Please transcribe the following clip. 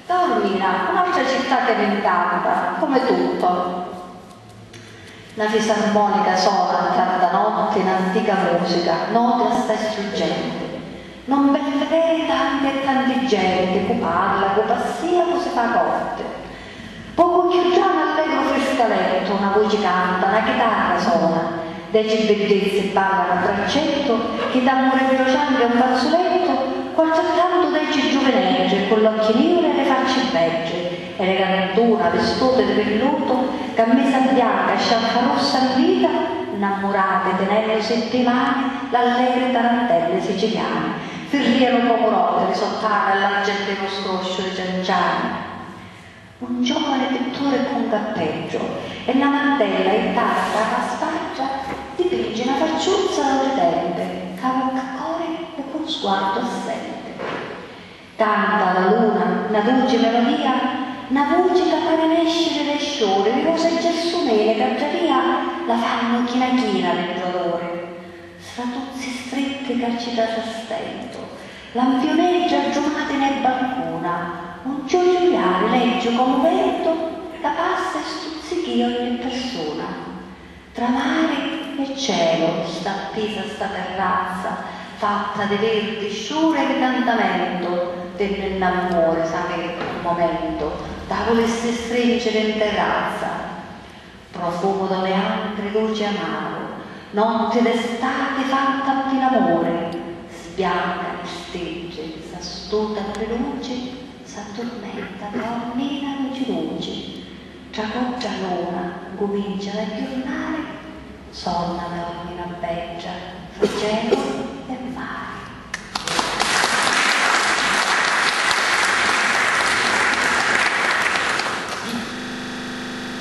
Taormina, un'altra città che mi incanta, come tutto. La fisarmonica suona tanta notte in antica musica, note assai struggenti. Non per vedere tanti e tanti gente, che parla, che passia, che si fa corte. Poco più già un allegro frescaletto, una voce canta, una chitarra suona, deci bellezze ballano a braccetto, chi d'amore velociante è un fazzoletto, qualche canto deci giovinegge, con l'occhio nero e le facce begge, elegantuna, vestute di velluto, cammesa bianca, sciarpa rossa in vita, innamorate tenendo settimane, l'allegre tarantelle siciliane, firriano come rotte, risottane all'argentino scroscio dei cianciani. Un giovane pittore con cappeggio e la mantella in tasca alla spaggia dipinge una facciuzza orridente, cavalcacore e con sguardo assente. Canta la luna una dolce melodia, una voce che appare nescere le sciore, le rose gelsomene che già via la fanno china china nel dolore. Stratuzzi stretti calcitate a stento, lampioneggia giumate nel balcona, un gioiellare legge come vento, la passa e stuzzichia ogni persona. Tra mare e cielo sta appesa sta terrazza, fatta di verdi sciure e cantamento, dell'innamore sapere un momento, tavole si stringere in terrazza. Profumo d'oleandre dolce amaro, notte d'estate fatta di amore, sbianca e stegge, s'astuta le luci, s'addormenta, Taormina luce, tracoccia l'una, comincia a giornare, sonna Taormina beggia, fra cielo e mare.